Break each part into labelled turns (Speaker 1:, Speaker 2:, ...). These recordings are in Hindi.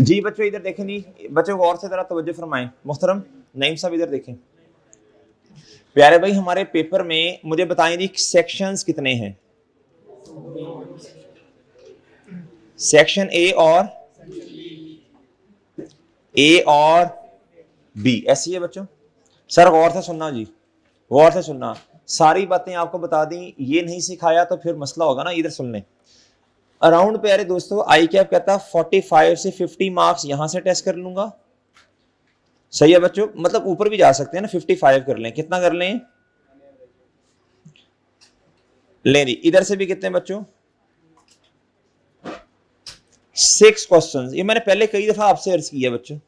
Speaker 1: जी बच्चों इधर देखें, नहीं बच्चों को और से तरह तवज्जो फरमाएं। मुहतरम नईम साहब इधर देखें। प्यारे भाई हमारे पेपर में मुझे बताएं जी सेक्शंस कितने हैं? सेक्शन ए और बी ऐसी है बच्चों। सर गौर से सुनना जी, गौर से सुनना, सारी बातें आपको बता दी, ये नहीं सिखाया तो फिर मसला होगा ना। इधर सुन लें। अराउंड प्यारे दोस्तों आई कैप कहता 45 से 50 मार्क्स यहां से टेस्ट कर लूंगा। सही है बच्चों, मतलब ऊपर भी जा सकते हैं ना, 55 कर लें। कितना कर लें? ले जी इधर से भी कितने बच्चों? 6 क्वेश्चंस। ये मैंने पहले कई दफा आपसे अर्ज किया बच्चों,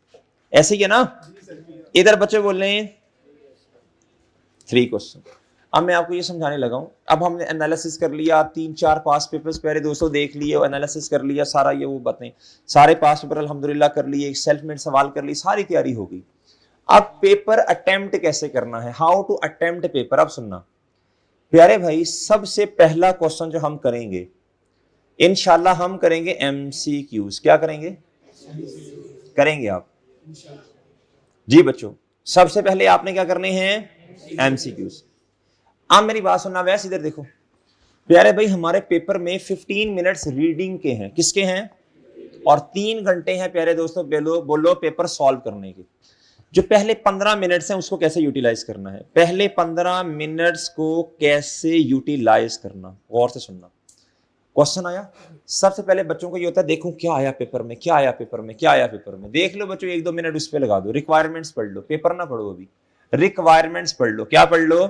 Speaker 1: ऐसे ही है ना। इधर बच्चे बोल रहे हैं 3 क्वेश्चन। अब मैं आपको ये समझाने लगा हूं। अब हमने एनालिसिस कर लिया, 3-4 पास पेपर्स पहले दोस्तों देख लिए, एनालिसिस कर लिया सारा, ये वो बातें सारे पास पेपर अल्हम्दुलिल्लाह कर लिए, सेल्फ मेड सवाल कर ली, सारी तैयारी हो गई। अब पेपर अटेम्प्ट कैसे करना है, हाउ टू अटेम्प्ट पेपर। अब सुनना प्यारे भाई, सबसे पहला क्वेश्चन जो हम करेंगे इंशाल्लाह हम करेंगे एमसीक्यूज। क्या करेंगे? करेंगे आप जी बच्चों। सबसे पहले आपने क्या करने हैं? एमसीक्यूज। आप मेरी बात सुनना, वैसे इधर देखो प्यारे भाई, हमारे पेपर में 15 मिनट्स रीडिंग के हैं। किसके हैं? और 3 घंटे हैं प्यारे दोस्तों बोलो पेपर सॉल्व करने के। जो पहले 15 मिनट्स हैं उसको कैसे यूटिलाइज करना है, पहले 15 मिनट्स को कैसे यूटिलाइज करना, गौर से सुनना। क्वेश्चन आया, सबसे पहले बच्चों को ये होता है देखो क्या आया पेपर में, क्या आया पेपर में, क्या आया पेपर में। देख लो बच्चों, 1-2 मिनट उस पर लगा दो, रिक्वायरमेंट्स पढ़ लो, पेपर ना पढ़ो अभी, रिक्वायरमेंट्स पढ़ लो। क्या पढ़ लो?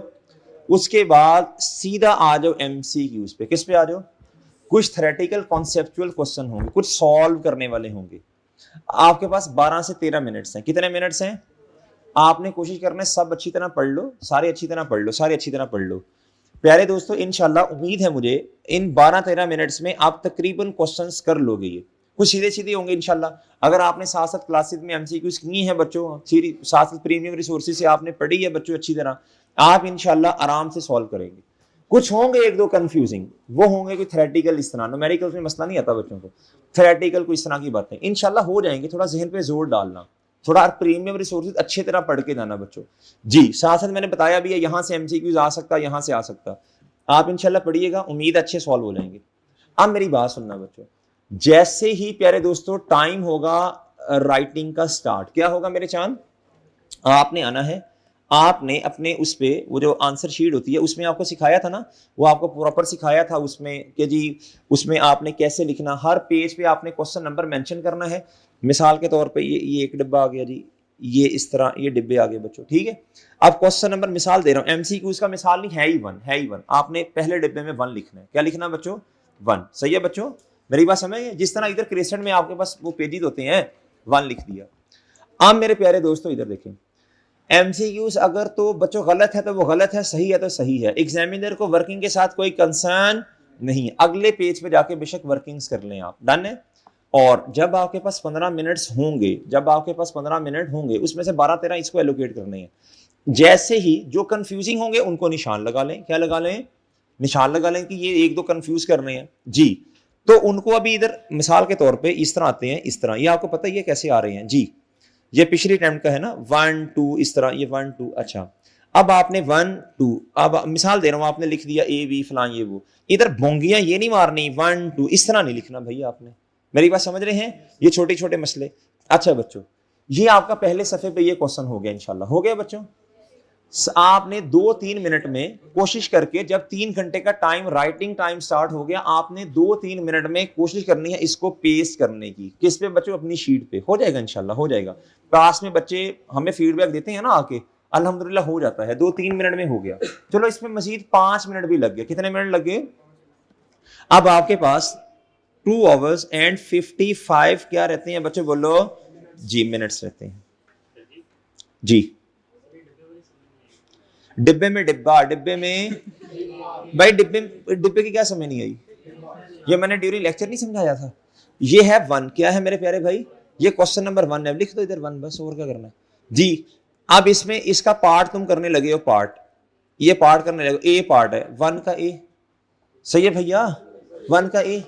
Speaker 1: उसके बाद सीधा आ जाओ एमसीक्यूज पे। किस पे आ जाओ? कुछ थ्योरेटिकल कॉन्सेप्चुअल क्वेश्चन होंगे, कुछ सॉल्व करने वाले होंगे। आपके पास 12 से 13 मिनट्स हैं। कितने मिनट्स हैं? आपने कोशिश करना है सब अच्छी तरह पढ़ लो, सारे अच्छी तरह पढ़ लो, सारे अच्छी तरह पढ़ लो। प्यारे दोस्तों इंशाल्लाह उम्मीद है मुझे इन 12-13 मिनट्स में आप तकरीबन क्वेश्चंस कर लोगे। ये कुछ सीधे सीधे होंगे इंशाल्लाह। अगर आपने साथ साथ क्लासेस में एमसीक्यूज किए हैं बच्चों, साथ साथ प्रीमियम रिसोर्सेज से आपने पढ़ी है बच्चों अच्छी तरह, आप इंशाल्लाह आराम से सॉल्व करेंगे। कुछ होंगे 1-2 कंफ्यूजिंग, वो होंगे कि थ्योरेटिकल इस तरह, न्यूमेरिकल्स में मसला नहीं आता बच्चों को, थ्योरेटिकल कोई इस तरह की बातें इंशाल्लाह हो जाएंगी। थोड़ा जहन पे जोर डालना, थोड़ा प्रीमियम रिसोर्सेज अच्छी तरह पढ़ के जाना बच्चों जी। साथ साथ मैंने बताया भी है यहां से एमसीक्यूज आ सकता, यहां से आ सकता। आप इंशाल्लाह पढ़िएगा, उम्मीद अच्छे सॉल्व हो जाएंगे। अब मेरी बात सुनना बच्चों, जैसे ही प्यारे दोस्तों टाइम होगा राइटिंग का स्टार्ट, क्या होगा मेरे चांद? आपने आना है, आपने अपने उस पे वो जो आंसर शीट होती है उसमें आपको सिखाया था ना, वो आपको प्रॉपर सिखाया था उसमें कि जी उसमें आपने कैसे लिखना, हर पेज पे आपने क्वेश्चन नंबर मेंशन करना है। मिसाल के तौर पे ये एक डिब्बा आ गया जी, ये इस तरह ये डिब्बे आ गए बच्चों, ठीक है। अब क्वेश्चन नंबर मिसाल दे रहा हूं, एमसीक्यूज का मिसाल नहीं है ही 1, है ही 1। आपने पहले डिब्बे में 1 लिखना है। क्या लिखना बच्चों? 1। सही है बच्चों, मेरी बात समझ? जिस तरह इधर क्रिस्टन में आपके पास वो पेजेस होते हैं, 1 लिख दिया। अब मेरे प्यारे दोस्तों इधर देखें, एमसीक्यूज अगर तो बच्चों गलत है तो वो गलत है, सही है तो सही है। एग्जामिनर को वर्किंग के साथ कोई कंसर्न नहीं है, अगले पेज पे जाके बेशक वर्किंग्स कर लें आप, डन है। और जब आपके पास 15 मिनट्स होंगे, जब आपके पास 15 मिनट होंगे उसमें से 12-13 इसको एलोकेट करने हैं। जैसे ही जो कंफ्यूजिंग होंगे उनको निशान लगा लें। क्या लगा लें? निशान लगा लें कि ये 1-2 कंफ्यूज करने हैं जी। तो उनको अभी इधर मिसाल के तौर पे इस तरह आते हैं, इस तरह, ये आपको पता ही है कैसे आ रहे हैं जी। ये पिछली अटेम्प्ट का है ना, 1 2 इस तरह, ये 1 2। अच्छा अब आपने 1 2, अब मिसाल दे रहा हूं, आपने लिख दिया ए बी फलां ये वो, इधर भोंगियां ये नहीं मारनी, 1 2 इस तरह नहीं लिखना भैया आपने। मेरी बात समझ रहे हैं? ये छोटे छोटे मसले। अच्छा बच्चों, ये आपका पहले सफे पे ये क्वेश्चन हो गया इंशाल्लाह, हो गया बच्चों। आपने 2-3 मिनट में कोशिश करके, जब 3 घंटे का टाइम राइटिंग टाइम स्टार्ट हो गया, आपने 2-3 मिनट में कोशिश करनी है इसको पेस्ट करने की। किस पे बच्चों? अपनी शीट पे। हो जाएगा इंशाल्लाह, हो जाएगा। क्लास में बच्चे हमें फीडबैक देते हैं ना आके, अल्हम्दुलिल्लाह हो जाता है, 2-3 मिनट में हो गया। चलो इसमें मजीद 5 मिनट भी लग गए। कितने मिनट लग गए? अब आपके पास 2 hours and 55 क्या रहते हैं बच्चों, बोलो जी, मिनट्स रहते हैं जी। डिब्बे में डिब्बा, डिब्बे में भाई, डिब्बे की क्या समझ नहीं आई? ये मैंने ड्यूरिंग लेक्चर नहीं समझाया था? ये है 1। क्या है मेरे प्यारे भाई? ये क्वेश्चन नंबर 1 है, लिख दो इधर 1 बस, और क्या करना है जी। अब इसमें इसका पार्ट तुम करने लगे हो, पार्ट, ये पार्ट करने लगे, ए पार्ट है 1 का ए। सही है भैया, 1 का ए,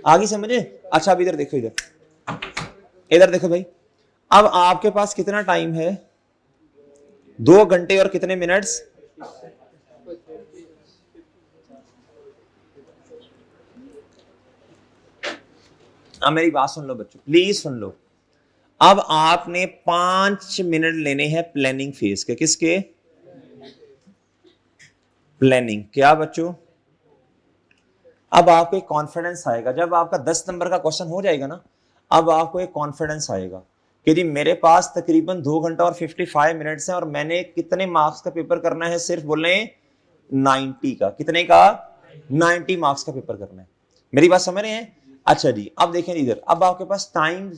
Speaker 1: आगे समझे? अच्छा अब इधर देखो, इधर इधर देखो भाई, अब आपके पास कितना टाइम है, 2 घंटे और कितने मिनट्स, अब मेरी बात सुन लो बच्चों, प्लीज सुन लो। अब आपने 5 मिनट लेने हैं प्लानिंग फेज के, किसके, प्लानिंग। क्या बच्चों, अब आपको एक कॉन्फिडेंस आएगा, जब आपका 10 नंबर का क्वेश्चन हो जाएगा ना, अब आपको एक कॉन्फिडेंस आएगा कि जी मेरे पास तकरीबन 2 घंटा और 55 मिनट्स हैं और मैंने कितने मार्क्स का पेपर करना है, सिर्फ बोले 90 का, कितने का, 90 मार्क्स का पेपर करना है। मेरी बात समझ रहे हैं? अच्छा जी, अब देखें इधर, अब आपके पास टाइम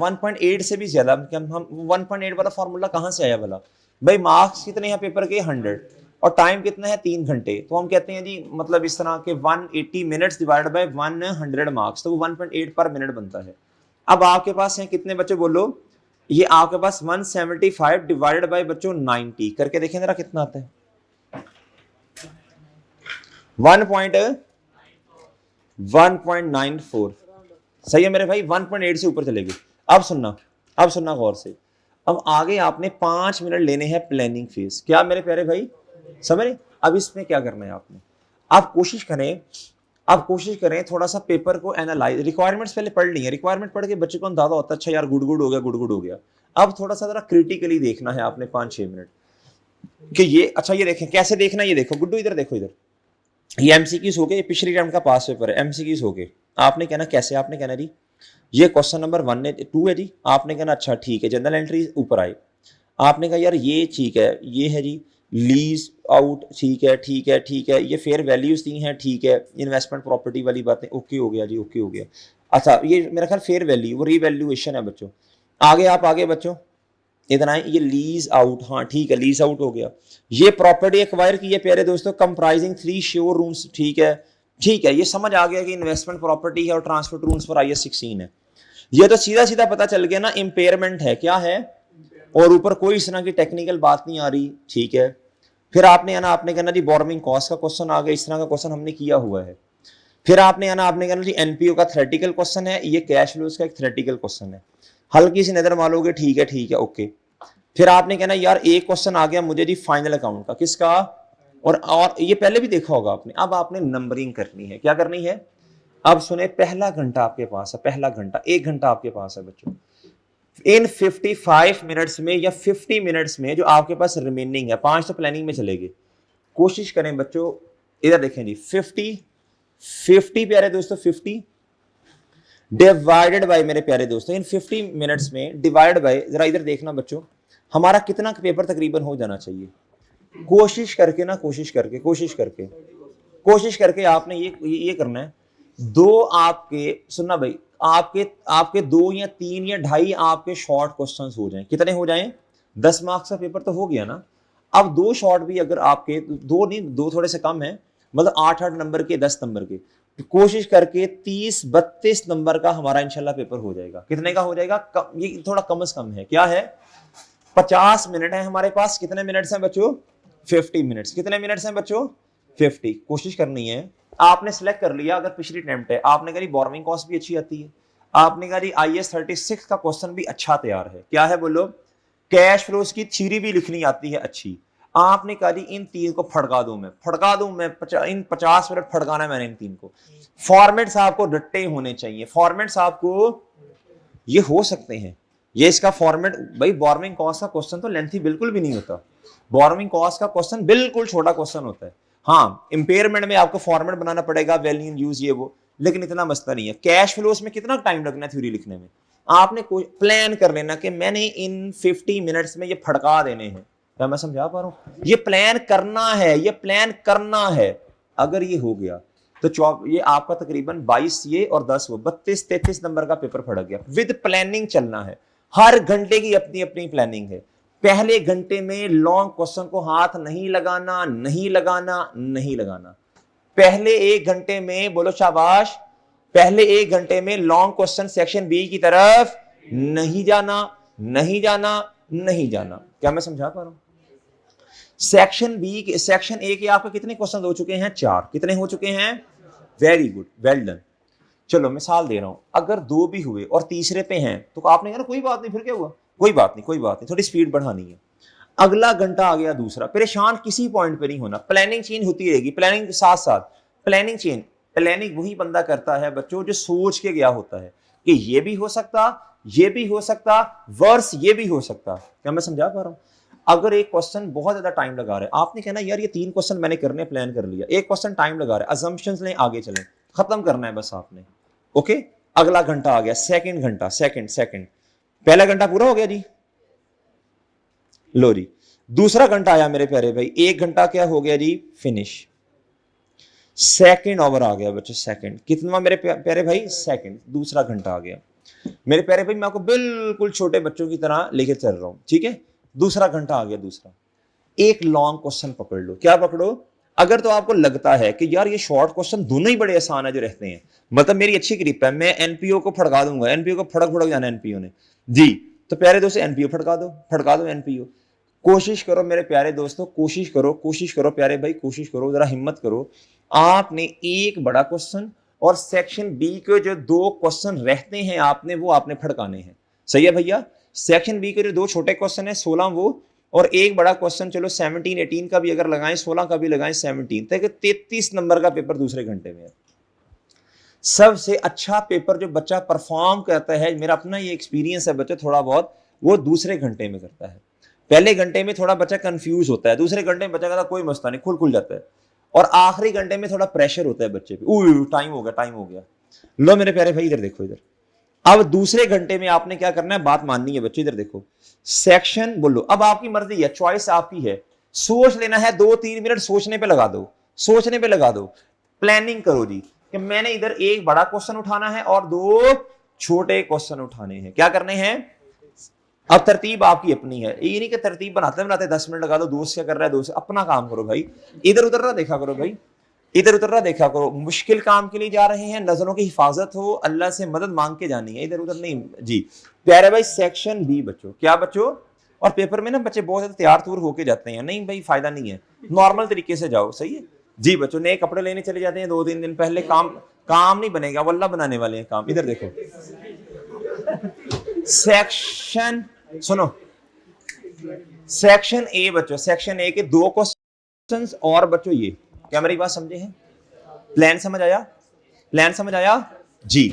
Speaker 1: 1.8 से भी ज्यादा, हम 1.8 वाला फॉर्मूला कहां से आया भला भाई, मार्क्स कितने हैं पेपर के, 100, और टाइम कितना है, 3 घंटे। तो हम कहते हैं जी मतलब इस तरह के 180 मिनट्स डिवाइडेड बाय 100 मार्क्स, तो वो 1.8 पर मिनट बनता है। अब आपके पास हैं कितने बच्चे बोलो, ये आपके पास 175 डिवाइडेड बाय बच्चों 90 करके देखें जरा कितना आता है, 1.94। सही है मेरे भाई, 1.8 से ऊपर चलेगी। अब सुनना गौर से। अब आगे आपने 5 मिनट लेने हैं प्लानिंग फेज। क्या मेरे प्यारे भाई, समझ रहे? अब इसमें क्या करना है आपने, आप कोशिश करें थोड़ा सा पेपर को एनालाइज, रिक्वायरमेंट्स पहले पढ़ ली है, रिक्वायरमेंट पढ़ के बच्चे को अंदाजा होता है अच्छा यार गुड गुड हो गया। अब थोड़ा सा जरा क्रिटिकली देखना है आपने 5-6 मिनट कि ये अच्छा, ये देखें कैसे देखना, ये देखो गुड्डू इधर देखो, इधर ये एमसीक्यूज हो गए, ये पिछली राउंड का पास पेपर है, एमसीक्यूज हो गए। आपने कहना कैसे, आपने कहना जी ये क्वेश्चन नंबर 2 है जी, आपने कहना अच्छा ठीक है, जनरल एंट्री ऊपर आए, आपने कहा यार ये ठीक है, ये है जी लीज आउट, ठीक है, ये फेयर वैल्यूज दी हैं, ठीक है, इन्वेस्टमेंट प्रॉपर्टी वाली बातें, ओके हो गया जी, ओके हो गया। अच्छा ये मेरा ख्याल फेयर वैल्यू, वो रीवैल्यूएशन है बच्चों। आगे बच्चों इतना है, ये लीज आउट, हाँ ठीक है, लीज आउट हो गया। ये प्रॉपर्टी एक्वायर की है प्यारे दोस्तों, कंप्राइजिंग 3 श्योर रूम्स, ठीक है, ये समझ आ गया कि इन्वेस्टमेंट प्रॉपर्टी है और ट्रांसफर रूल्स फॉर IAS 16 है। ये तो सीधा पता चल गया ना, इंपेयरमेंट है, क्या है, और ऊपर कोई इस तरह की टेक्निकल बात नहीं आ रही, ठीक है। फिर आपने कहना जी बोरोइंग कॉस्ट का क्वेश्चन आ गया, इस तरह का क्वेश्चन हमने किया हुआ है। फिर आपने कहना जी एनपीओ का थ्योरेटिकल क्वेश्चन है, ये कैश फ्लोज का एक थ्योरेटिकल क्वेश्चन है, हल्की सी नजर मारोगे, ठीक है, ओके। फिर आपने कहना यार एक क्वेश्चन आ गया मुझे जी फाइनल अकाउंट का, किसका, और ये पहले भी देखा होगा आपने। अब आपने नंबरिंग करनी है, क्या करनी है, अब सुने, पहला घंटा आपके पास है, पहला घंटा, 1 घंटा आपके पास है बच्चों। इन 55 मिनट्स में या 50 मिनट्स में जो आपके पास रिमेनिंग है, 5 तो प्लानिंग में चलेगी, कोशिश करें बच्चों, इधर देखें जी 50 प्यारे दोस्तों, 50 डिवाइडेड बाय, मेरे प्यारे दोस्तों इन 50 मिनट्स में डिवाइड बाय, जरा इधर देखना बच्चों, हमारा कितना पेपर तकरीबन हो जाना चाहिए। कोशिश करके आपने ये करना है, 2 आपके, सुनना भाई, आपके 2 या 3 या 2.5 आपके शॉर्ट क्वेश्चंस हो जाएं, कितने हो जाएं, 10 मार्क्स का पेपर तो हो गया ना। अब 2 शॉर्ट भी अगर आपके, 2 थोड़े से कम है, मतलब 8-8 नंबर के, 10 नंबर के, तो कोशिश करके 30-32 नंबर का हमारा इंशाल्लाह पेपर हो जाएगा। कितने का हो जाएगा, ये थोड़ा कम से कम है, क्या है, 50 मिनट है हमारे पास, कितने मिनट्स हैं बच्चों, 50 मिनट्स, कितने मिनट्स हैं बच्चों, 50। कोशिश करनी है, आपने सिलेक्ट कर लिया, अगर पिछली अटेम्प्ट है, आपने कहा बोरोइंग कॉस्ट भी अच्छी आती है, आपने कहा IAS 36 का क्वेश्चन भी अच्छा तैयार है, क्या है बोलो, कैश फ्लोज की थ्योरी भी लिखनी आती है अच्छी, आपने कहा जी इन 3 को फड़का दूं मैं, इन 50 मिनट फड़काना है मैंने इन 3 को। फॉर्मेट्स आपको रट्टे होने चाहिए, फॉर्मेट्स आपको ये हो सकते हैं, ये इसका फॉर्मेट भाई, बोरोइंग कॉस्ट का क्वेश्चन तो लेंथी बिल्कुल भी नहीं होता, बोरोइंग कॉस्ट का क्वेश्चन बिल्कुल छोटा क्वेश्चन होता है। हाँ इंपेयरमेंट में आपको फॉर्मेट बनाना पड़ेगा, वैल्यू इन यूज ये वो, लेकिन इतना मसला नहीं है। कैश फ्लोस में कितना टाइम लगना है थ्योरी लिखने में, आपने कोई प्लान कर लेना कि मैंने इन 50 मिनट्स में ये फड़का देने हैं। क्या मैं समझा पा रहा हूं, ये प्लान करना है, अगर ये हो गया तो ये आपका तकरीबन 22 ये और 10 वो 32-33 नंबर का पेपर फड़ गया। विद प्लानिंग चलना है, हर घंटे की अपनी अपनी प्लानिंग है। पहले घंटे में लॉन्ग क्वेश्चन को हाथ नहीं लगाना। पहले 1 घंटे में, बोलो शाबाश, पहले 1 घंटे में लॉन्ग क्वेश्चन सेक्शन बी की तरफ नहीं जाना। क्या मैं समझा पा रहा हूं? सेक्शन ए के आपके कितने क्वेश्चन हो चुके हैं, 4। कितने हो चुके हैं, वेरी गुड, वेल डन। चलो मिसाल दे रहा हूं, अगर 2 भी हुए और तीसरे पे हैं तो आपने कहा ना कोई बात नहीं, फिर क्या हुआ, कोई बात नहीं, कोई बात नहीं, थोड़ी स्पीड बढ़ानी है। अगला घंटा आ गया दूसरा, परेशान किसी पॉइंट पे नहीं होना, प्लानिंग चेंज होती रहेगी, प्लानिंग के साथ साथ प्लानिंग चेंज। प्लानिंग वही बंदा करता है बच्चों जो सोच के गया होता है कि ये भी हो सकता, ये भी हो सकता, वर्स ये भी हो सकता। क्या मैं समझा पा रहा हूं? अगर एक क्वेश्चन बहुत ज्यादा टाइम लगा रहा है, आपने कहना यार ये 3 क्वेश्चन मैंने करने प्लान कर लिया, एक क्वेश्चन टाइम लगा रहा है, अजम्पशंस लें आगे चलें, खत्म करना है बस आपने। ओके, अगला घंटा आ गया, सेकंड घंटा, सेकंड पहला घंटा पूरा हो गया जी, लो जी दूसरा घंटा आया मेरे प्यारे भाई, 1 घंटा क्या हो गया जी, फिनिश। सेकंड ओवर आ गया बच्चों, सेकंड कितना मेरे प्यारे भाई, सेकंड, दूसरा घंटा आ गया मेरे प्यारे भाई। मैं आपको बिल्कुल छोटे बच्चों की तरह लेके चल रहा हूं, ठीक है। दूसरा घंटा आ गया, दूसरा। एक लॉन्ग क्वेश्चन पकड़ लो, क्या पकड़ो, अगर तो आपको लगता है कि यार ये शॉर्ट क्वेश्चन दोनों ही बड़े आसान है जो रहते हैं, मतलब मेरी अच्छी ग्रिप है, मैं एनपीओ को फड़का दूंगा, एनपीओ को फड़क फड़क जाना एनपीओ ने जी, तो प्यारे दोस्तों एनपीओ फड़का दो एनपीओ। कोशिश करो मेरे प्यारे दोस्तों, कोशिश करो प्यारे भाई, कोशिश करो, जरा हिम्मत करो। आपने एक बड़ा क्वेश्चन और सेक्शन बी के जो 2 क्वेश्चन रहते हैं आपने वो आपने फड़काने हैं, सही है भैया। सेक्शन बी के जो 2 छोटे क्वेश्चन है 16 वो, और एक बड़ा क्वेश्चन, चलो 17 18 का भी अगर लगाएं, 16 का भी लगाएं, 17 तक 33 नंबर का पेपर दूसरे घंटे में है। सबसे अच्छा पेपर जो बच्चा परफॉर्म करता है, मेरा अपना ये एक्सपीरियंस है बच्चा थोड़ा बहुत, वो दूसरे घंटे में करता है। पहले घंटे में थोड़ा बच्चा कंफ्यूज होता है, दूसरे घंटे में बच्चा कहता कोई मसला नहीं, खुल जाता है, और आखिरी घंटे में थोड़ा प्रेशर होता है बच्चे पे, टाइम हो गया। लो मेरे प्यारे भाई इधर देखो, इधर अब दूसरे घंटे में आपने क्या करना है, बात माननी है बच्चे, इधर देखो, सेक्शन बोलो, अब आपकी मर्जी है, चॉइस आपकी है, सोच लेना है, 2-3 मिनट सोचने पे लगा दो, प्लानिंग करो जी कि मैंने इधर एक बड़ा क्वेश्चन उठाना है और 2 छोटे क्वेश्चन उठाने हैं, क्या करने हैं। अब तरतीब आपकी अपनी है, ये नहीं कि तरतीब बनाते बनाते 10 मिनट लगा दो, दोस्त क्या कर रहा है, दोस्त अपना काम करो भाई, इधर उधर ना देखा करो भाई, इधर उधर ना देखा करो, मुश्किल काम के लिए जा रहे हैं, नजरों की हिफाजत हो, अल्लाह से मदद मांग के जानी है, इधर उधर नहीं जी। प्यारे भाई सेक्शन बी बच्चों, क्या बच्चों, और पेपर में ना बच्चे बहुत ज्यादा तैयार तूर होके जाते हैं, नहीं भाई फायदा नहीं है, नॉर्मल तरीके से जाओ, सही है जी बच्चों। नए कपड़े लेने चले जाते हैं 2-3 दिन पहले, काम नहीं बनेगा, वल्ला बनाने वाले हैं काम। इधर देखो सेक्शन, सुनो सेक्शन ए बच्चों, सेक्शन ए के 2 क्वेश्चंस और बच्चों, ये क्या मेरी बात समझे हैं, प्लान समझ आया जी,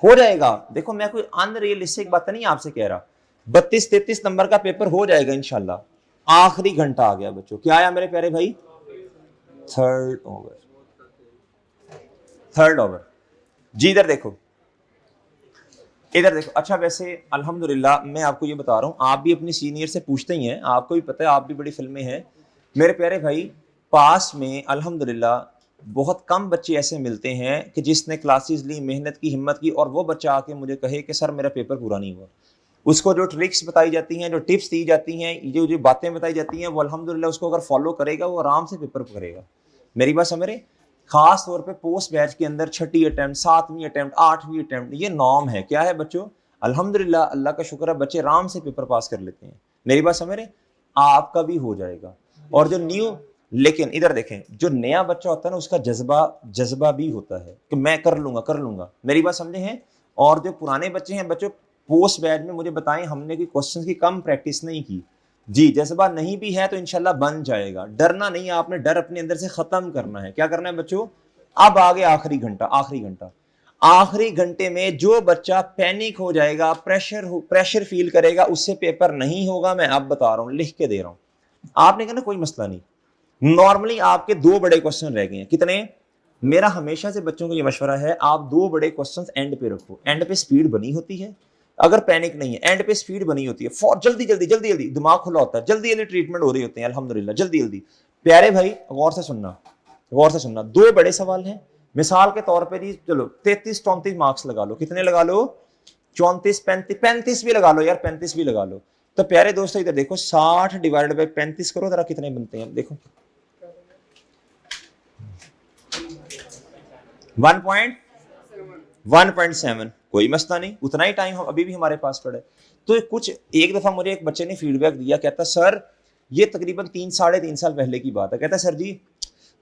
Speaker 1: हो जाएगा। देखो मैं कोई अनरियलिस्टिक बात नहीं आपसे कह रहा, 32-33 नंबर का पेपर हो जाएगा इंशाल्लाह। आखिरी घंटा आ गया बच्चों, क्या आया मेरे प्यारे भाई, थर्ड ओवर जी। इधर देखो अच्छा, वैसे अल्हम्दुलिल्लाह मैं आपको ये बता रहा हूं, आप भी अपनी सीनियर से पूछते ही हैं, आपको भी पता है, आप भी बड़ी फिल्में हैं मेरे प्यारे भाई। पास में अल्हम्दुलिल्लाह बहुत कम बच्चे ऐसे मिलते हैं कि जिसने क्लासेस ली, मेहनत की, हिम्मत की, और वो बच्चा आके मुझे कहे कि सर मेरा पेपर पूरा नहीं हुआ। उसको जो ट्रिक्स बताई जाती हैं, जो टिप्स दी जाती हैं, जो बातें बताई जाती हैं, वो अल्हम्दुलिल्लाह उसको अगर फॉलो करेगा वो आराम से पेपर करेगा। मेरी बात समझ रहे, खास तौर पे पोस्ट बैच के अंदर 6ठी अटेम्प्ट, 7वीं अटेम्प्ट, 8वीं अटेम्प्ट, ये नॉर्म है, क्या है बच्चों, अल्हम्दुलिल्लाह अल्लाह का शुक्र है, बच्चे आराम से पेपर पास कर लेते हैं। मेरी बात समझ रहे, आपका भी हो जाएगा। और जो न्यू, लेकिन इधर देखें, जो नया बच्चा होता है ना उसका जज्बा भी होता है कि मैं कर लूंगा, मेरी बात समझे हैं। और जो पुराने बच्चे हैं बच्चों, पोस्ट बैच में मुझे बताएं, हमने कोई क्वेश्चन की कम प्रैक्टिस नहीं की जी, जज्बा नहीं भी है तो इंशाल्लाह बन जाएगा। डरना नहीं है आपने, डर अपने अंदर से खत्म करना है। क्या करना है बच्चों, अब आगे आखिरी घंटा, आखिरी घंटे में जो बच्चा पैनिक हो जाएगा, प्रेशर फील करेगा, उससे पेपर नहीं होगा। मैं अब बता रहा हूं, लिख के दे रहा हूं, आपने कहना कोई मसला नहीं। नॉर्मली आपके 2 बड़े क्वेश्चन रह गए हैं, कितने, मेरा हमेशा से बच्चों को ये मशवरा है, आप 2 बड़े क्वेश्चन एंड पे रखो, एंड पे स्पीड बनी होती है, अगर पैनिक नहीं है, एंड पे स्पीड बनी होती है, फॉर जल्दी दिमाग खुला होता है, जल्दी ट्रीटमेंट हो रही होती है अल्हम्दुलिल्लाह, जल्दी। प्यारे भाई गौर से सुनना, 2 बड़े सवाल हैं, मिसाल के तौर पे जी, चलो 33-34 मार्क्स लगा लो, कितने लगा लो, 34 35 भी लगा लो यार, 35 भी लगा लो। तो प्यारे दोस्तों इधर देखो, 60 डिवाइडेड बाई 35 करो जरा, कितने बनते हैं देखो, 1.7, कोई मसला नहीं, उतना ही टाइम अभी भी हमारे पास पड़ा है। तो कुछ एक दफा मुझे एक बच्चे ने फीडबैक दिया, कहता सर ये तकरीबन 3 साढ़े 3 साल पहले की बात है, कहता सर जी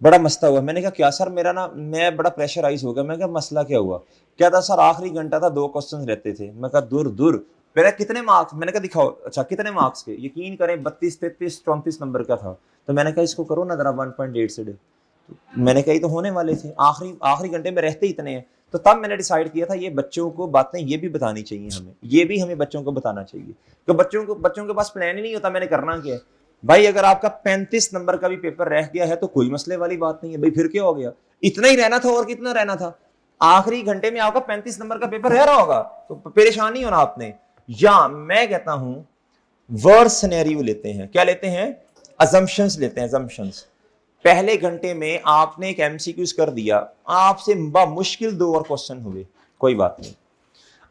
Speaker 1: बड़ा मसला हुआ। मैंने कहा क्या सर, मेरा ना मैं बड़ा प्रेशराइज हो गया। मैं कहा मसला क्या हुआ? क्या था सर, आखिरी घंटा था, 2 क्वेश्चन रहते थे। मैं कहा दूर दूर, मेरा कितने मार्क्स? मैंने कहा दिखाओ। अच्छा कितने मार्क्स के? यकीन करें 32, 33, 34 नंबर का था। तो मैंने कहा इसको करो ना जरा 1.8 से। तो मैंने कहा ये तो होने वाले थे, आखिरी आखिरी घंटे में रहते ही इतने हैं। तो तब मैंने डिसाइड किया था ये बच्चों को बातें ये भी बतानी चाहिए, हमें ये भी हमें बच्चों को बताना चाहिए। तो बच्चों के पास प्लान ही नहीं होता मैंने करना क्या है। भाई अगर आपका 35 नंबर का भी पेपर रह गया है तो कोई मसले वाली बात नहीं है भाई, फिर क्या हो गया? इतना ही रहना था और कितना रहना था? आखिरी घंटे में आपका 35 नंबर का पेपर रह रहा होगा तो परेशान नहीं होना आपने। या मैं कहता हूं वर्स्ट सिनेरियो लेते हैं। क्या लेते हैं? अजम्पशंस लेते हैं, अजम्पशंस। पहले घंटे में आपने एक एमसीक्यूज कर दिया, आपसे मुश्किल 2 और क्वेश्चन हुए, कोई बात नहीं,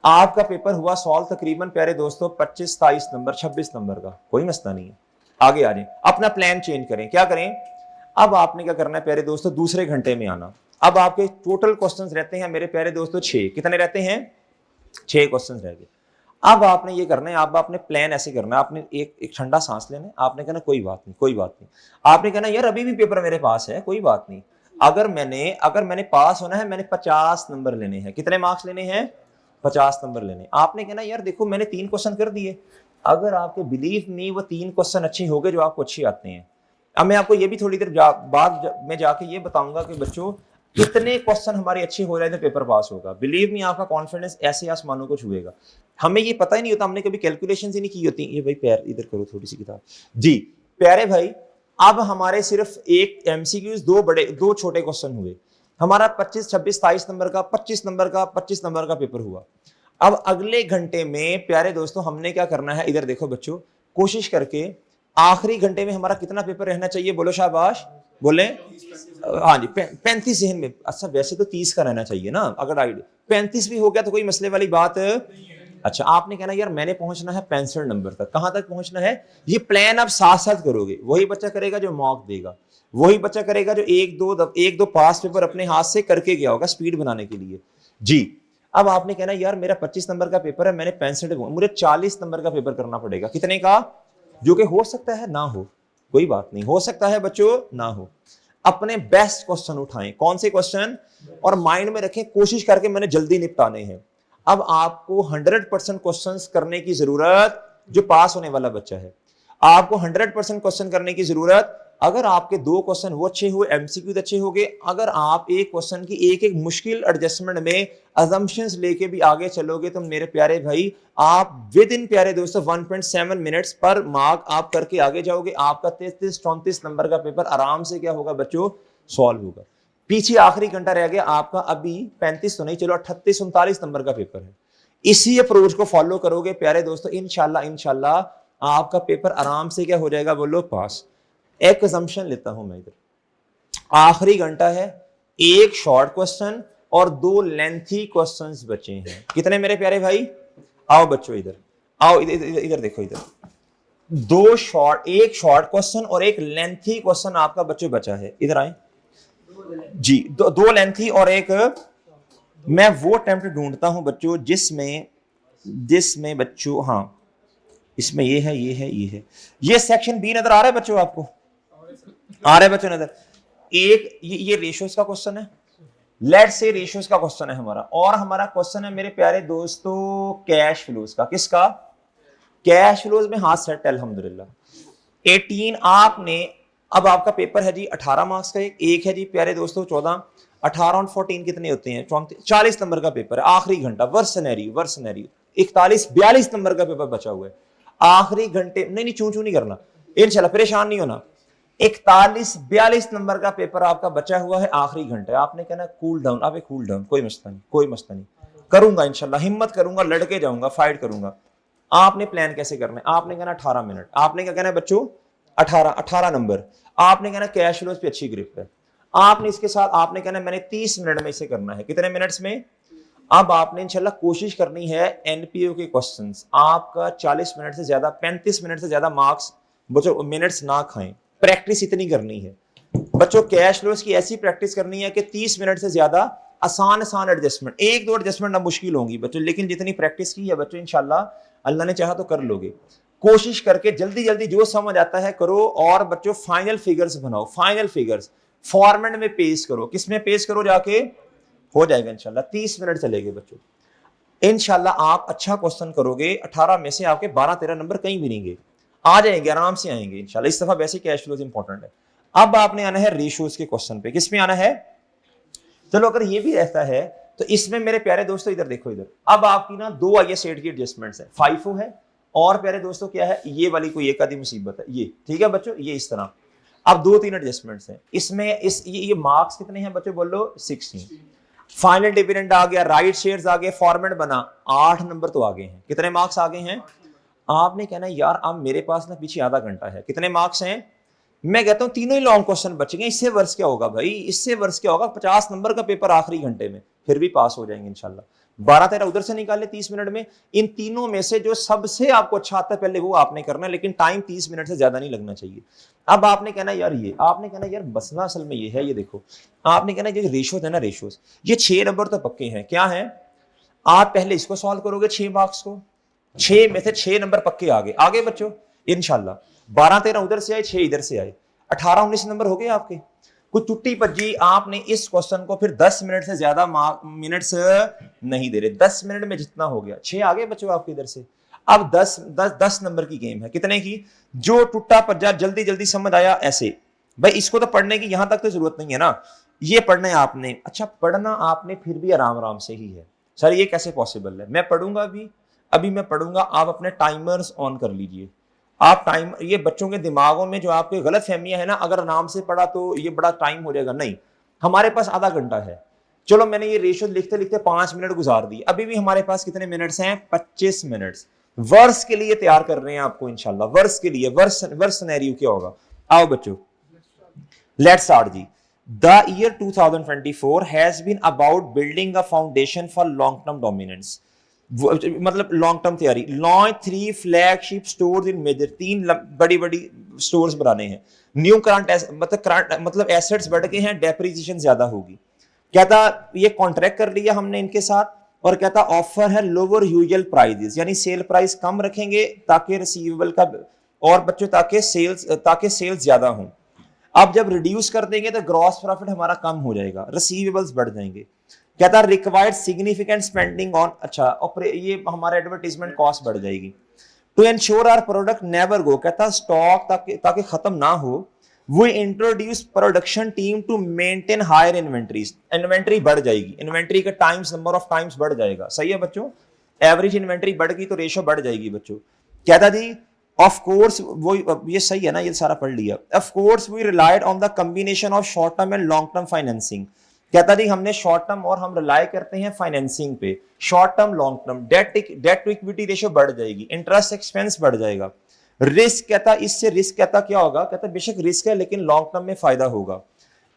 Speaker 1: आपका पेपर हुआ सॉल्व तकरीबन प्यारे दोस्तों 25, 27 नंबर, 26 नंबर का, कोई मसला नहीं है। आगे आ जाए, अपना प्लान चेंज करें। क्या करें? अब आपने क्या करना है प्यारे दोस्तों, दूसरे घंटे में आना। अब आपके टोटल क्वेश्चंस रहते हैं मेरे प्यारे दोस्तों 6। कितने रहते हैं? 6 क्वेश्चंस रह गए। अब आपने ये करना है, अब आपने प्लान ऐसे करना है, आपने एक ठंडा सांस लेना है। आपने कहना कोई बात नहीं, कोई बात नहीं। आपने कहना यार अभी भी पेपर मेरे पास है, कोई बात नहीं। अगर मैंने पास होना है, मैंने 50 नंबर लेने हैं। कितने मार्क्स लेने हैं? 50 नंबर लेने। आपने कहना यार देखो मैंने 3 क्वेश्चन कर दिए। अगर आपके बिलीव नहीं वो 3 क्वेश्चन अच्छे हो गए जो आपको अच्छे आते हैं। अब मैं आपको ये भी थोड़ी देर बाद में जाके ये बताऊंगा कि बच्चों कितने क्वेश्चन हमारे अच्छे हो रहे हैं तो पेपर पास होगा। बिलीव मी, आपका कॉन्फिडेंस ऐसे आसमानों को छुएगा। हमें ये पता ही नहीं होता, हमने कभी कैलकुलेशन ही नहीं की होती। ये भाई पैर इधर करो थोड़ी सी किताब जी। प्यारे भाई अब हमारे सिर्फ एक एमसीक्यूज, 2 छोटे क्वेश्चन हुए। हमारा 25, 26, 27 नंबर का, 25 नंबर का, 25 नंबर का पेपर हुआ। अब अगले घंटे में प्यारे दोस्तों हमने क्या करना है, इधर देखो बच्चों, कोशिश करके आखिरी घंटे में हमारा कितना पेपर रहना चाहिए? बोलो शाबाश, बोले। हाँ जी 35 जहन में। अच्छा वैसे तो 30 का रहना चाहिए ना, अगर आइडिया 35 भी हो गया तो कोई मसले वाली बात। अच्छा आपने कहना यार मैंने पहुंचना है 65 नंबर तक। कहां तक पहुंचना है? ये प्लान आप साथ साथ करोगे। वही बच्चा करेगा जो मॉक देगा, वही बच्चा करेगा जो एक दो पास पेपर अपने हाथ से करके गया होगा स्पीड बनाने के लिए जी। अब आपने कहना यार मेरा 25 नंबर का पेपर है, मैंने 65, मुझे 40 नंबर का पेपर करना पड़ेगा। कितने का? जो कि हो सकता है ना हो, कोई बात नहीं, हो सकता है बच्चों ना हो। अपने बेस्ट क्वेश्चन उठाएं। कौन से क्वेश्चन? और माइंड में रखें कोशिश करके मैंने जल्दी निपटाने हैं। अब आपको 100% क्वेश्चंस करने की जरूरत, जो पास होने वाला बच्चा है आपको 100% क्वेश्चन करने की जरूरत। अगर आपके 2 क्वेश्चन वो अच्छे हुए, एमसीक्यू अच्छे हो गए, अगर आप एक क्वेश्चन की एक एक मुश्किल एडजस्टमेंट में अजम्पशंस लेके भी आगे चलोगे तो मेरे प्यारे भाई आप विद इन प्यारे दोस्तों 1.7 मिनट्स पर मार्क आप करके आगे जाओगे। आपका 33, 34 नंबर का पेपर आराम से क्या होगा बच्चों? सॉल्व होगा। पीछे आखिरी घंटा रह गया आपका, अभी 35 तो नहीं, चलो 38, 39 नंबर का पेपर है। इसी अप्रोच को फॉलो करोगे प्यारे दोस्तों, इंशाल्लाह आपका पेपर आराम से क्या हो जाएगा? बोलो पास। एक असम्पशन लेता हूं मैं, इधर आखिरी घंटा है, 1 शॉर्ट क्वेश्चन और 2 लेंथी क्वेश्चंस बचे हैं। कितने मेरे प्यारे भाई? आओ बच्चों इधर आओ, इधर देखो, इधर 1 शॉर्ट क्वेश्चन और 1 लेंथी क्वेश्चन आपका बच्चों बचा है। इधर आए जी। 2 लेंथी और 1। मैं वो अटेम्प्ट ढूंढता हूं बच्चों जिसमें बच्चों, हाँ इसमें ये है, ये सेक्शन बी नजर आ रहा है बच्चों आपको? आ रहा है बच्चों नजर? एक ये रेशियोज का क्वेश्चन है, लेट्स से रेशियोज का क्वेश्चन है हमारा, और हमारा क्वेश्चन है मेरे प्यारे दोस्तों कैश फ्लोज का। किसका? कैश फ्लोज में हाथ सेट, अल्हम्दुलिल्लाह 18 आपने। अब आपका पेपर है जी 18 मार्क्स का, एक है जी प्यारे दोस्तों 14, 18 और 14 कितने होते हैं? 40 नंबर का पेपर है। आखिरी घंटा, वर्स्ट सिनेरियो 41, 42 नंबर का पेपर बचा हुआ है। आखिरी घंटे नहीं चू नहीं करना, इंशाल्लाह परेशान नहीं होना। 41, 42 नंबर का पेपर आपका बचा हुआ है आखिरी घंटे। आपने कहना कूल डाउन, आप कूल डाउन, कोई मसला नहीं, करूंगा इंशाल्लाह, हिम्मत करूंगा, लड़के जाऊंगा, फाइट करूंगा। आपने प्लान कैसे करना है? आपने कहना 18 मिनट। आपने क्या कहना है बच्चों? 18 नंबर। आपने कहना कैश फ्लोज पे अच्छी ग्रिप है। आपने इसके साथ आपने कहना मैंने 30 मिनट में इसे करना है। कितने मिनट्स में? अब आपने इंशाल्लाह कोशिश करनी है एनपीओ के क्वेश्चंस आपका 40 मिनट से ज्यादा, 35 मिनट से ज्यादा मार्क्स बच्चों मिनट्स ना खाएं। प्रैक्टिस इतनी करनी है बच्चों, कैश फ्लोज की ऐसी प्रैक्टिस करनी है कि 30 मिनट से ज्यादा आसान एडजस्टमेंट, 1-2 एडजस्टमेंट ना मुश्किल होंगी बच्चों, लेकिन जितनी प्रैक्टिस की है बच्चों इंशाल्लाह अल्लाह ने चाहा तो कर लोगे। कोशिश करके जल्दी जो समझ आता है करो। और बच्चों फाइनल फिगर्स बनाओ, फाइनल फॉर्मेट में पेश करो। किस में पेश करो जाके, हो जाएगा इंशाल्लाह। 30 मिनट चलेंगे बच्चों इंशाल्लाह। आप अच्छा क्वेश्चन करोगे, 18 में से आपके 12-13 नंबर कहीं भी नहीं गए, आ जाएंगे, आराम से आएंगे इंशाल्लाह। इस दफा वैसे कैश फ्लोज इंपॉर्टेंट है। अब आपने आना है रेशियोज के क्वेश्चन पे। किस में आना है? चलो अगर ये भी रहता है तो इसमें मेरे प्यारे दोस्तों इधर देखो, इधर अब आपकी ना 2 IS8 की एडजस्टमेंट्स है, FIFO है और प्यारे दोस्तों क्या है, ये वाली कोई एक आधी मुसीबत है ये, ठीक है बच्चों, ये इस तरह। अब 2-3 एडजस्टमेंट्स हैं इसमें। ये मार्क्स कितने हैं बच्चों बोलो? 16। फाइनल डिविडेंड आ गया, राइट शेयर्स आ गए, फॉर्मेट बना, 8 नंबर तो आ गए हैं। कितने मार्क्स आ गए हैं? आपने कहना यार अब मेरे पास ना पीछे आधा घंटा है, कितने मार्क्स हैं? मैं कहता हूं तीनों ही लॉन्ग क्वेश्चन बचेंगे, इससे वर्ष क्या होगा भाई, इससे वर्ष क्या होगा? 50 नंबर का पेपर आखिरी घंटे में, फिर भी पास हो जाएंगे इंशाल्लाह। 12-13 उधर से निकाले 30 मिनट में। इन तीनों में से जो सबसे आपको अच्छा आता है पहले वो आपने करना है, लेकिन टाइम 30 मिनट से ज्यादा नहीं लगना चाहिए। अब आपने कहना यार ये, आपने कहना यार मसला असल में ये है, ये देखो आपने कहना ये रेशियोज है ना, रेशियोज ये 6 नंबर तो पक्के हैं। क्या है? आप पहले इसको सॉल्व करोगे 6 मार्क्स को, 6 में से 6 नंबर पक्के आगे आगे बच्चों इंशाल्लाह। 12-13 उधर से आए, 6 इधर से आए, 18-19 नंबर हो गए आपके। कुछ टुट्टी पज्जी आपने इस क्वेश्चन को फिर 10 मिनट से ज्यादा मिनट्स नहीं दे रहे, 10 मिनट में जितना हो गया 6 आगे बच्चों आपके इधर से। अब 10 नंबर की गेम है, कितने की? जो टुट्टा पज्जा जल्दी जल्दी समझ आया ऐसे, भाई इसको तो पढ़ने की यहां तक तो जरूरत नहीं है ना, ये पढ़ना है आपने। अच्छा पढ़ना आपने फिर भी आराम आराम से ही है। सर ये कैसे पॉसिबल है? मैं पढ़ूंगा अभी मैं पढ़ूंगा, आप अपने टाइमर्स ऑन कर लीजिए। आप टाइम, ये बच्चों के दिमागों में जो आपके गलत फहमियां है ना, अगर आराम से पढ़ा तो ये बड़ा टाइम हो जाएगा, नहीं, हमारे पास आधा घंटा है। चलो मैंने ये रेशियो लिखते लिखते 5 मिनट गुजार दिए, अभी भी हमारे पास कितने मिनट्स हैं? 25 मिनट्स। वर्ष के लिए तैयार कर रहे हैं आपको इंशाल्लाह, वर्ष के लिए। वर्ष सिनेरियो क्या होगा? आओ बच्चों लेट्स स्टार्ट जी। The year 2024 has been about building a foundation for long term dominance, मतलब लॉन्ग टर्म तैयारी। Launch 3 flagship stores in major, 3 बड़ी बड़ी स्टोर्स बनाने हैं। न्यू करंट मतलब एसेट्स बढ़ गए हैं, डेप्रिसिएशन ज्यादा होगी। कहता ये कॉन्ट्रैक्ट कर लिया हमने इनके साथ, और कहता ऑफर है लोअर यूजुअल प्राइसेस, यानी सेल प्राइस कम रखेंगे ताकि रिसीवेबल का, और बच्चों ताकि सेल्स ज्यादा हो। अब जब रिड्यूस कर देंगे तो ग्रॉस प्रॉफिट हमारा कम हो जाएगा, रिसीवेबल्स बढ़ जाएंगे। कहता रिक्वायर्ड सिग्निफिकेंट स्पेंडिंग ऑन, अच्छा ये हमारा एडवर्टाइजमेंट कॉस्ट बढ़ जाएगी। To ensure our product never go, कहता स्टॉक ताकि खत्म ना हो, we introduce production team to maintain higher inventories, inventory बढ़ जाएगी, इन्वेंट्री का टाइम्स, नंबर ऑफ टाइम्स बढ़ जाएगा। सही है बच्चों, एवरेज इन्वेंट्री बढ़ गई तो रेशो बढ़ जाएगी बच्चों। कहता जी ऑफ कोर्स, वो ये सही है ना, ये सारा पढ़ लिया। Of course we relied on the combination of short term and long term financing, कहता जी हमने शॉर्ट टर्म और हम रिलाई करते हैं फाइनेंसिंग पे, short term long term. Debt to equity ratio बढ़ जाएगी, इंटरेस्ट एक्सपेंस बढ़ जाएगा। रिस्क, कहता इससे रिस्क, कहता क्या होगा? कहता बेशक रिस्क है लेकिन लॉन्ग टर्म में फायदा होगा।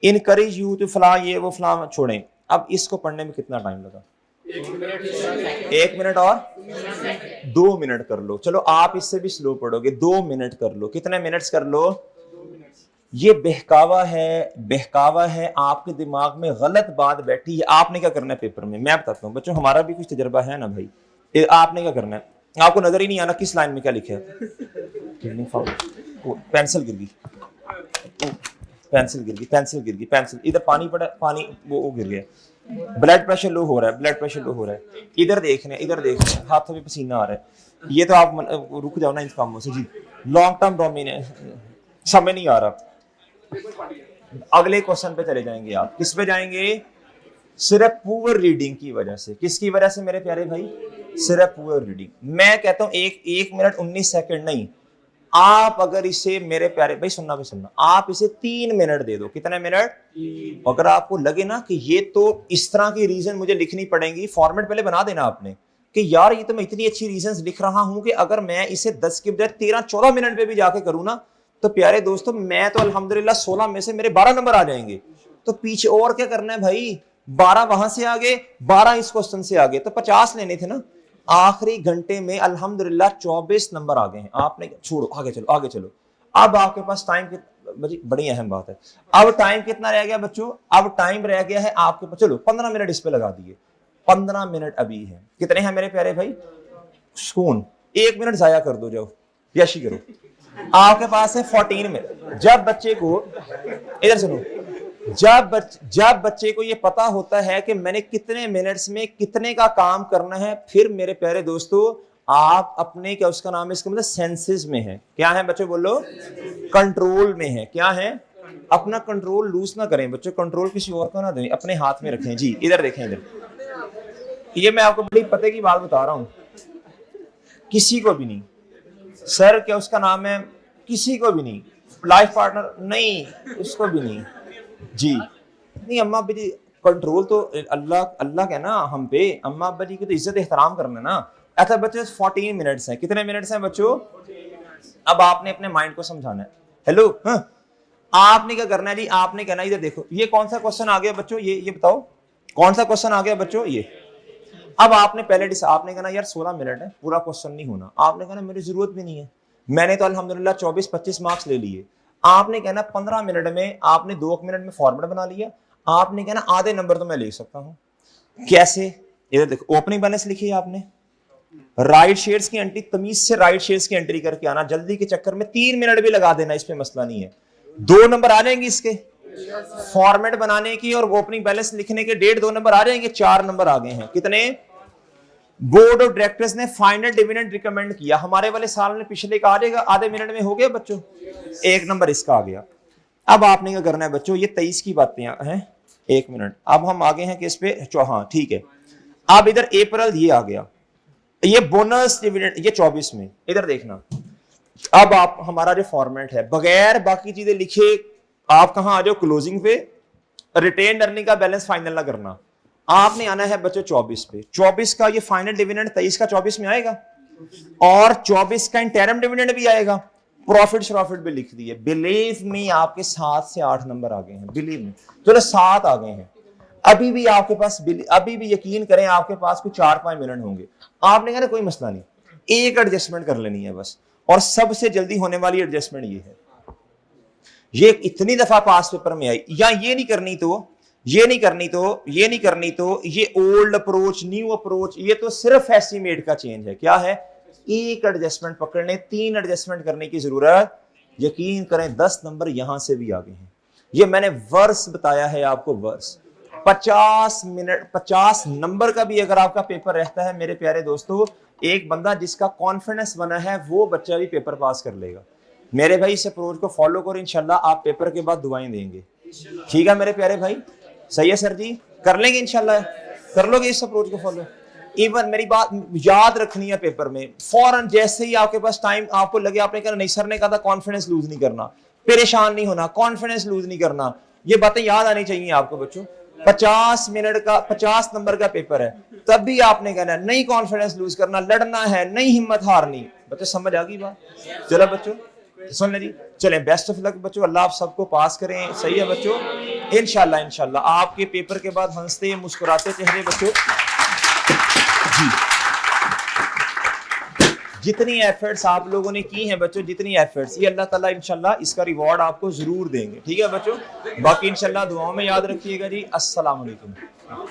Speaker 1: इनकरेज यू टू फला, ये वो फला छोड़ें। अब इसको पढ़ने में कितना टाइम लगा? 1 मिनट और 2 मिनट कर लो। चलो आप इससे भी स्लो पढ़ोगे, 2 मिनट कर लो। कितने मिनट्स कर लो? ये बहकावा है आपके दिमाग में, गलत बात बैठी है। आपने क्या करना है पेपर में, मैं बताता हूँ बच्चों, हमारा भी कुछ तजर्बा है ना भाई। आपने क्या करना है, आपको नजर ही नहीं आना किस लाइन में क्या लिखा है। पेंसिल गिर गई, पेंसिल इधर पानी पड़ा, पानी वो गिर गया। ब्लड प्रेशर लो हो रहा है, इधर देखने, हाथों में पसीना आ रहा है। ये तो आप रुक जाओ ना इन कामों से जी। लॉन्ग टर्म डोमिनेंस समझ नहीं आ रहा। अगले क्वेश्चन पे चले जाएंगे आप। किस पे जाएंगे? सिर्फ पुअर रीडिंग की वजह से। किसकी वजह से मेरे प्यारे भाई? सिर्फ पुअर रीडिंग। मैं कहता हूं 1 मिनट 19 सेकंड नहीं, आप अगर इसे, मेरे प्यारे भाई सुनना, आप इसे 3 मिनट दे दो। कितने मिनट? अगर आपको लगे ना कि ये तो इस तरह की रीजन मुझे लिखनी पड़ेंगी, फॉर्मेट पहले बना देना आपने कि यार ये तो मैं इतनी अच्छी रीजंस लिख रहा हूं कि अगर मैं इसे 10 के बजाय 13-14 मिनट पे भी जाके करूं ना, तो प्यारे दोस्तों मैं तो अल्हम्दुलिल्लाह 16 में से मेरे 12 नंबर आ जाएंगे। तो पीछे और क्या करना है भाई? 12 वहां से आगे, 12 इस क्वेश्चन से आगे, तो 50 लेने थे ना। आखिरी घंटे में अल्हम्दुलिल्लाह 24 नंबर आ गए हैं। आपने छोड़ो, आगे चलो। अब आपके पास टाइम, बड़ी अहम बात है, अब टाइम कितना रह गया बच्चों? अब टाइम रह गया है आपके पास, चलो 15 मिनट इस पे लगा दिए। 15 मिनट अभी है। कितने हैं मेरे प्यारे भाई? सुकून 1 मिनट जाया कर दो, जाओ यशी करो। आपके पास है 14 मिनट। जब बच्चे को, इधर सुनो, जब बच्चे को ये पता होता है कि मैंने कितने मिनट्स में कितने का काम करना है, फिर मेरे प्यारे दोस्तों आप अपने, क्या उसका नाम है, इसका मतलब सेंसेस में है। क्या है बच्चों, बोलो, कंट्रोल में है। क्या है, अपना कंट्रोल लूज ना करें बच्चों, कंट्रोल किसी और को ना दें, अपने हाथ में रखें। जी इधर देखें, इधर, ये मैं आपको बड़ी पते की बात बता रहा हूं, किसी को भी नहीं सर, क्या उसका नाम है, किसी को भी नहीं, लाइफ पार्टनर नहीं, उसको भी नहीं जी, नहीं। अम्मा अब्बा जी कंट्रोल तो अल्लाह का ना हम पे, अम्मा अब्बा जी की तो इज्जत एहतराम करना ना। अच्छा बच्चों 14 मिनट्स हैं, कितने मिनट्स हैं बच्चों? अब आपने अपने माइंड को समझाना है। हेलो, हाँ, आपने क्या करना है जी, आपने कहना इधर देखो, ये कौन सा क्वेश्चन आ गया बच्चों, ये बताओ कौन सा क्वेश्चन आ गया बच्चों, ये। अब आपने पहले आपने कहना यार 16 मिनट है, पूरा क्वेश्चन नहीं होना। आपने कहना मेरी जरूरत भी नहीं है, मैंने तो अल्हम्दुलिल्लाह 24-25 मार्क्स ले लिए। आपने कहना 15 मिनट में, आपने 2 मिनट में फॉर्मेट बना लिया। आपने कहना आधे नंबर तो मैं ले सकता हूं। कैसे? इधर देखो, ओपनिंग बैलेंस लिखी है आपने, राइट शेयर्स की एंट्री, तमीज से राइट शेयर्स की एंट्री करके आना, जल्दी के चक्कर में 3 मिनट भी लगा देना, इस पे मसला नहीं है। 2 नंबर आ जाएंगे इसके फॉर्मेट बनाने की, और ओपनिंग बैलेंस लिखने के 1.5-2 नंबर आ जाएंगे, 4 नंबर आ गए हैं। कितने? बोर्ड ऑफ डायरेक्टर्स ने फाइनल डिविडेंड रिकमेंड किया, हमारे वाले साल में पिछले का आ जाएगा, आधे मिनट में हो गया बच्चों, 1 नंबर इसका आ गया। अब आपने क्या करना है बच्चों, ये 23 की बातें हैं, 1 मिनट। अब हम आगे हैं किस पे, हाँ ठीक है। अब इधर अप्रैल ये आ गया, ये बोनस डिविडेंड, ये 24 में, इधर देखना। अब आप, हमारा जो फॉर्मेट है, बगैर बाकी चीजें लिखे आप कहां आ जाओ, क्लोजिंग पे। रिटेन अर्निंग का बैलेंस फाइनल ना करना, आपने आना है बच्चों 24 पे। 24 का ये फाइनल डिविडेंड 23 का 24 में आएगा, और 24 का इंटरम डिविडेंड भी आएगा, प्रॉफिट भी लिख दिए। बिलीव मी आपके 7 से 8 नंबर आ गए हैं, बिलीव मी, चलो 7 आ गए हैं। अभी भी आपके पास, अभी भी यकीन करें आपके पास कुछ 4-5 मिनट होंगे। आपने कहा ना कोई मसला नहीं, एक एडजस्टमेंट कर लेनी है बस, और सबसे जल्दी होने वाली एडजस्टमेंट ये है। ये इतनी दफा पास पेपर में आई, या ये नहीं करनी तो ये नहीं करनी तो ये नहीं करनी तो, ये ओल्ड अप्रोच न्यू अप्रोच, ये तो सिर्फ एस्टीमेट का चेंज है। क्या है? एक एडजस्टमेंट पकड़ने, 3 एडजस्टमेंट करने की जरूरत, यकीन करें 10 नंबर यहां से भी आ गए हैं। ये मैंने वर्स बताया है आपको, वर्स। 50 मिनट 50 नंबर का भी अगर आपका पेपर रहता है मेरे प्यारे दोस्तों, एक बंदा जिसका कॉन्फिडेंस बना है वो बच्चा भी पेपर पास कर लेगा। मेरे भाई इस अप्रोच को फॉलो करो, इंशाल्लाह आप पेपर के बाद दुआएं देंगे। ठीक है मेरे प्यारे भाई, सही है सर जी, कर लेंगे इंशाल्लाह, कर लोगे इस अप्रोच को फॉलो। इवन मेरी बात याद रखनी है, पेपर में फौरन जैसे ही आपके पास टाइम आपको लगे, आपने कहा नहीं सर ने कहा था कॉन्फिडेंस लूज नहीं करना, परेशान नहीं होना, कॉन्फिडेंस लूज नहीं करना, ये बातें याद आनी चाहिए आपको बच्चों। 50 मिनट का 50 नंबर का पेपर है, तब भी आपने कहना है नहीं कॉन्फिडेंस लूज करना, लड़ना है, नहीं हिम्मत हारनी। बच्चों समझ आ गई बात? चलो बच्चों सुन ले जी, चलें, बेस्ट ऑफ लक बच्चों, अल्लाह आप सबको पास करें। सही है बच्चों, इंशाल्लाह आपके पेपर के बाद हंसते मुस्कुराते चेहरे बच्चों जी। जितनी एफर्ट्स आप लोगों ने की हैं बच्चों, जितनी एफर्ट्स, ये अल्लाह ताला इंशाल्लाह इसका रिवॉर्ड आपको जरूर देंगे। ठीक है बच्चों, बाकी इंशाल्लाह दुआओं में याद रखिएगा जी। अस्सलाम वालेकुम।